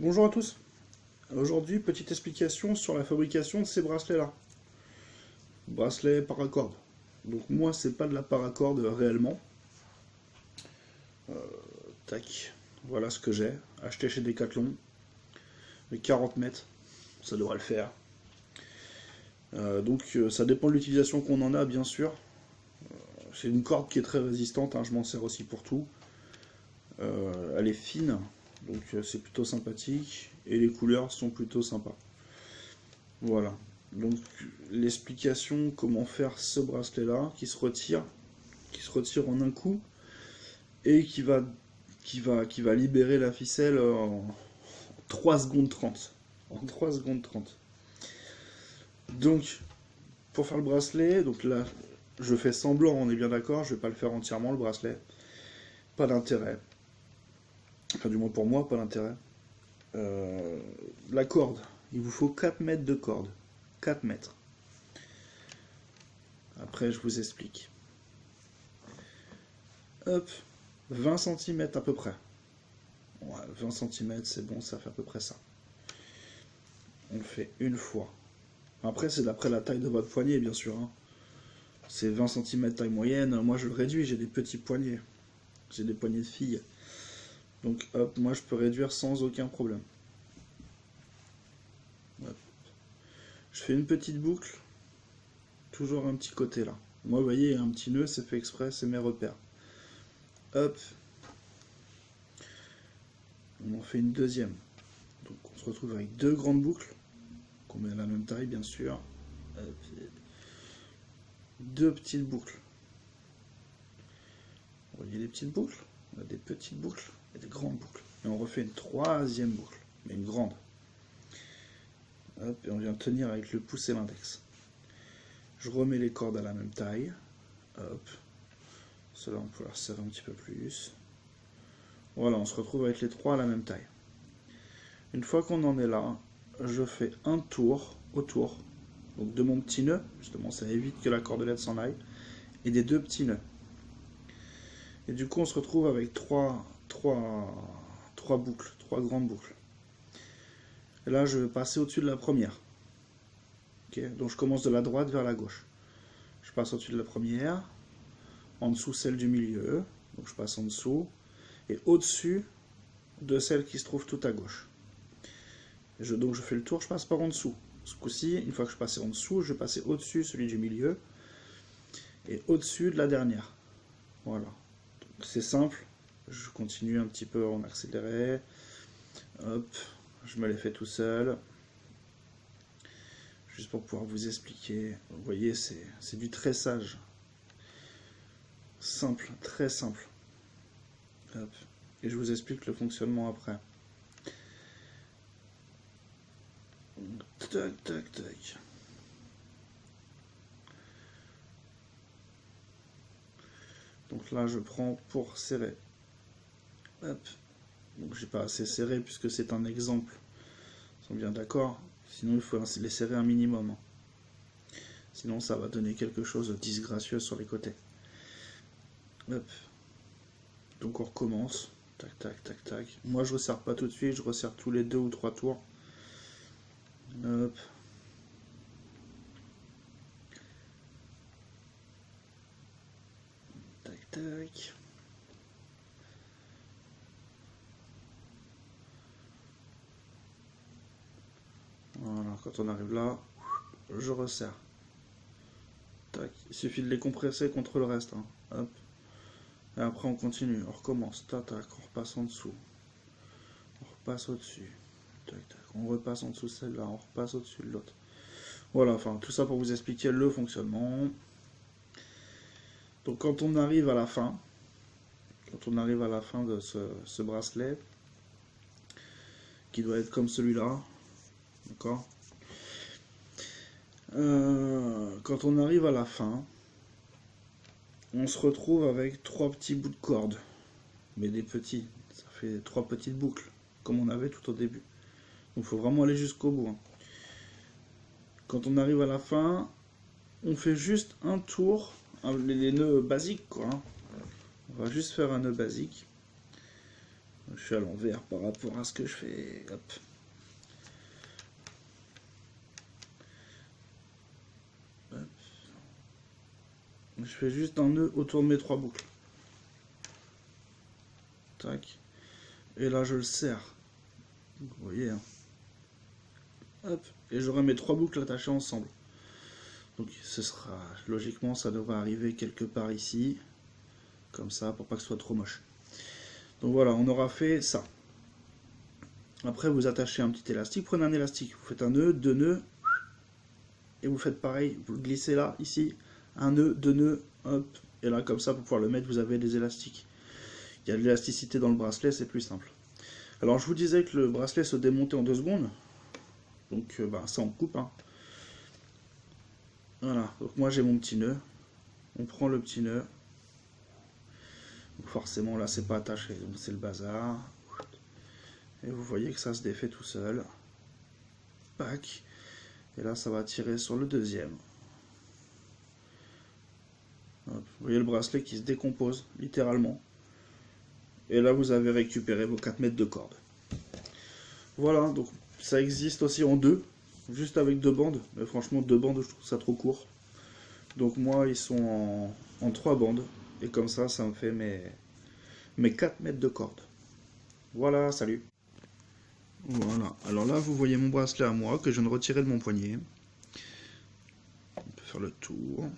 Bonjour à tous. Aujourd'hui, petite explication sur la fabrication de ces bracelets-là. Bracelets paracorde. Donc moi, c'est pas de la paracorde réellement. Tac. Voilà ce que j'ai. Acheté chez Decathlon. Les 40 mètres. Ça devrait le faire. Ça dépend de l'utilisation qu'on en a, bien sûr. C'est une corde qui est très résistante. Je m'en sers aussi pour tout. Elle est fine. Donc c'est plutôt sympathique. Et les couleurs sont plutôt sympas. Voilà. Donc l'explication comment faire ce bracelet là qui se retire en un coup et qui va libérer la ficelle en 3 secondes 30. En 3 secondes 30. Donc pour faire le bracelet, donc là je fais semblant, on est bien d'accord, je vais pas le faire entièrement le bracelet. Pas d'intérêt. Enfin du moins pour moi, pas d'intérêt. La corde, il vous faut 4 mètres de corde. 4 mètres. Après, je vous explique. Hop, 20 cm à peu près. Ouais, 20 cm, c'est bon, ça fait à peu près ça. On le fait une fois. Après, c'est d'après la taille de votre poignet, bien sûr. C'est 20 cm taille moyenne. Moi, je le réduis, j'ai des petits poignets. J'ai des poignets de filles. Donc, hop, moi, je peux réduire sans aucun problème. Hop. Je fais une petite boucle. Toujours un petit côté là. Moi, vous voyez, un petit nœud, c'est fait exprès, c'est mes repères. Hop. On en fait une deuxième. Donc on se retrouve avec deux grandes boucles, qu'on met à la même taille bien sûr. Hop. Deux petites boucles. Vous voyez les petites boucles? On a des petites boucles et des grandes boucles. Et on refait une troisième boucle, mais une grande. Hop, et on vient tenir avec le pouce et l'index. Je remets les cordes à la même taille. Hop. Cela on peut la resserrer un petit peu plus. Voilà, on se retrouve avec les trois à la même taille. Une fois qu'on en est là, je fais un tour autour donc de mon petit nœud, justement ça évite que la cordelette s'en aille, et des deux petits nœuds. Et du coup on se retrouve avec trois boucles, trois grandes boucles. Et là je vais passer au-dessus de la première. Okay, donc je commence de la droite vers la gauche. Je passe au-dessus de la première, en dessous celle du milieu, donc je passe en dessous, et au-dessus de celle qui se trouve tout à gauche. Donc je fais le tour, je passe par en dessous. Ce coup-ci, une fois que je passe en dessous, je vais passer au-dessus celui du milieu et au-dessus de la dernière. Voilà. C'est simple. Je continue un petit peu en accéléré. Hop, je me les fais tout seul. Juste pour pouvoir vous expliquer. Vous voyez, c'est du tressage. Simple, très simple. Hop. Et je vous explique le fonctionnement après. Tac, tac, tac. Donc là, je prends pour serrer. Hop. Donc j'ai pas assez serré puisque c'est un exemple. Ils sont bien d'accord. Sinon, il faut les serrer un minimum. Sinon, ça va donner quelque chose de disgracieux sur les côtés. Hop. Donc on recommence. Tac, tac, tac, tac. Moi, je resserre pas tout de suite. Je resserre tous les 2 ou 3 tours. Hop. Tac, tac. Voilà, quand on arrive là, je resserre. Tac. Il suffit de les compresser contre le reste. Hop. Et après on continue, on recommence. Tac, tac, on repasse en dessous. On repasse au-dessus. Tac, tac. On repasse en dessous celle-là, on repasse au-dessus de l'autre. Voilà, enfin, tout ça pour vous expliquer le fonctionnement. Donc quand on arrive à la fin, de ce bracelet, qui doit être comme celui-là, d'accord, quand on arrive à la fin, on se retrouve avec 3 petits bouts de corde, mais des petits, ça fait 3 petites boucles, comme on avait tout au début. Donc il faut vraiment aller jusqu'au bout. Quand on arrive à la fin, on fait juste un tour, les nœuds basiques quoi. On va juste faire un nœud basique. Je suis à l'envers par rapport à ce que je fais. Hop. Hop. Je fais juste un nœud autour de mes 3 boucles. Tac. Et là je le serre. Vous voyez, hein. Hop. Et j'aurai mes 3 boucles attachées ensemble. Donc ce sera, logiquement, ça devrait arriver quelque part ici. Comme ça, pour pas que ce soit trop moche. Donc voilà, on aura fait ça. Après, vous attachez un petit élastique. Prenez un élastique. Vous faites un nœud, 2 nœuds. Et vous faites pareil. Vous le glissez là, ici. Un nœud, 2 nœuds. Hop. Et là, comme ça, pour pouvoir le mettre, vous avez des élastiques. Il y a de l'élasticité dans le bracelet, c'est plus simple. Alors, je vous disais que le bracelet se démontait en 2 secondes. Donc, ça, on coupe. Hein. Voilà. Donc, moi, j'ai mon petit nœud. On prend le petit nœud. Donc forcément là c'est pas attaché, donc c'est le bazar. Et vous voyez que ça se défait tout seul. Pac. Et là ça va tirer sur le deuxième. Hop. Vous voyez le bracelet qui se décompose littéralement. Et là vous avez récupéré vos 4 mètres de corde. Voilà, donc ça existe aussi en 2, juste avec 2 bandes. Mais franchement 2 bandes je trouve ça trop court. Donc moi ils sont en 3 bandes. Et comme ça me fait mes 4 mètres de corde. Voilà, salut. Voilà, alors là vous voyez mon bracelet à moi que je viens de retirer de mon poignet. On peut faire le tour.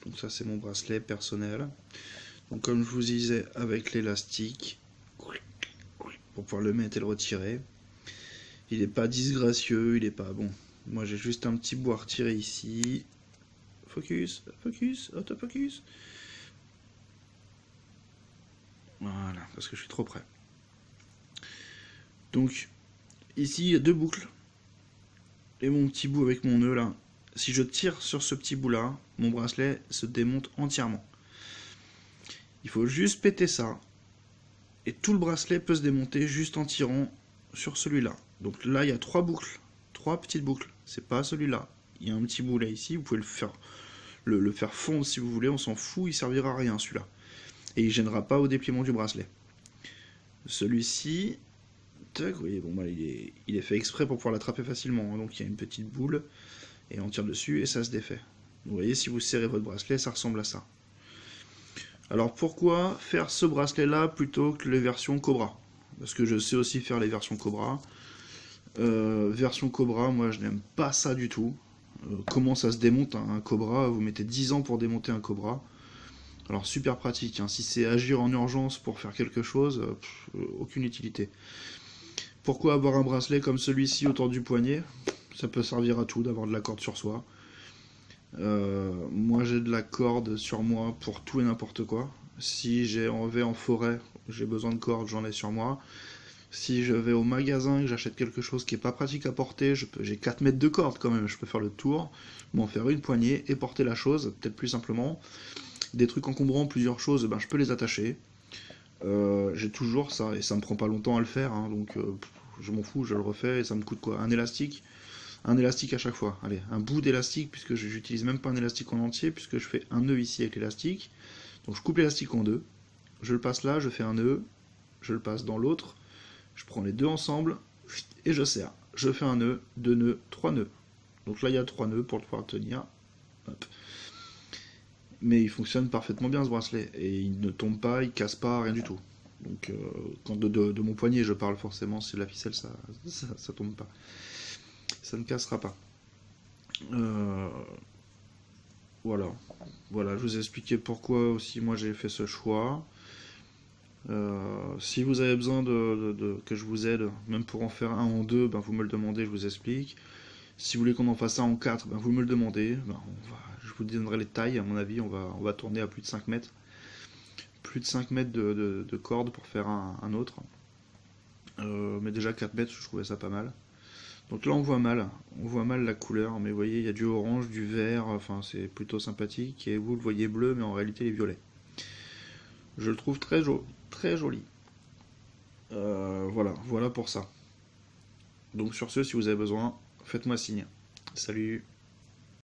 Donc ça c'est mon bracelet personnel. Donc comme je vous disais, avec l'élastique, pour pouvoir le mettre et le retirer. Il n'est pas disgracieux, il n'est pas bon. Moi j'ai juste un petit bout à retirer ici. Focus, focus, autofocus. Voilà, parce que je suis trop près. Donc, ici, il y a 2 boucles. Et mon petit bout avec mon nœud, là. Si je tire sur ce petit bout-là, mon bracelet se démonte entièrement. Il faut juste péter ça. Et tout le bracelet peut se démonter juste en tirant sur celui-là. Donc là, il y a 3 boucles. 3 petites boucles. C'est pas celui-là. Il y a un petit bout là, ici. Vous pouvez le faire fondre si vous voulez. On s'en fout, il servira à rien, celui-là. Et il ne gênera pas au dépliement du bracelet. Celui-ci, tac, vous voyez, bon, bah, il est fait exprès pour pouvoir l'attraper facilement. Hein, donc il y a une petite boule, et on tire dessus, et ça se défait. Vous voyez, si vous serrez votre bracelet, ça ressemble à ça. Alors pourquoi faire ce bracelet-là plutôt que les versions Cobra? Parce que je sais aussi faire les versions Cobra. Version Cobra, moi je n'aime pas ça du tout. Comment ça se démonte un Cobra? Vous mettez 10 ans pour démonter un Cobra. Alors super pratique, hein. Si c'est agir en urgence pour faire quelque chose, aucune utilité. Pourquoi avoir un bracelet comme celui-ci autour du poignet? Ça peut servir à tout d'avoir de la corde sur soi. Moi j'ai de la corde sur moi pour tout et n'importe quoi. Si vais en forêt, j'ai besoin de corde, j'en ai sur moi. Si je vais au magasin et que j'achète quelque chose qui n'est pas pratique à porter, j'ai 4 mètres de corde quand même, je peux faire le tour, m'en faire une poignée et porter la chose, peut-être plus simplement. Des trucs encombrants, plusieurs choses, ben, je peux les attacher. J'ai toujours ça, et ça me prend pas longtemps à le faire, hein, donc je m'en fous, je le refais, et ça me coûte quoi? Un élastique à chaque fois. Allez, un bout d'élastique, puisque j'utilise même pas un élastique en entier, puisque je fais un nœud ici avec l'élastique. Donc je coupe l'élastique en 2, je le passe là, je fais un nœud, je le passe dans l'autre, je prends les 2 ensemble, et je serre. Je fais un nœud, 2 nœuds, 3 nœuds. Donc là il y a 3 nœuds pour pouvoir tenir. Hop. Mais il fonctionne parfaitement bien ce bracelet, et il ne tombe pas, il casse pas, rien du tout. Donc quand de mon poignet je parle forcément, si la ficelle ça tombe pas. Ça ne cassera pas. Voilà, je vous ai expliqué pourquoi aussi moi j'ai fait ce choix. Si vous avez besoin que je vous aide, même pour en faire un en 2, ben vous me le demandez, je vous explique. Si vous voulez qu'on en fasse un en 4, ben vous me le demandez. Ben je vous donnerai les tailles, à mon avis, on va tourner à plus de 5 mètres. Plus de 5 mètres de corde pour faire un autre. Mais déjà 4 mètres, je trouvais ça pas mal. Donc là on voit mal la couleur, mais vous voyez il y a du orange, du vert, enfin c'est plutôt sympathique, et vous le voyez bleu, mais en réalité il est violet. Je le trouve très joli. Voilà pour ça. Donc sur ce, si vous avez besoin, faites-moi signe. Salut!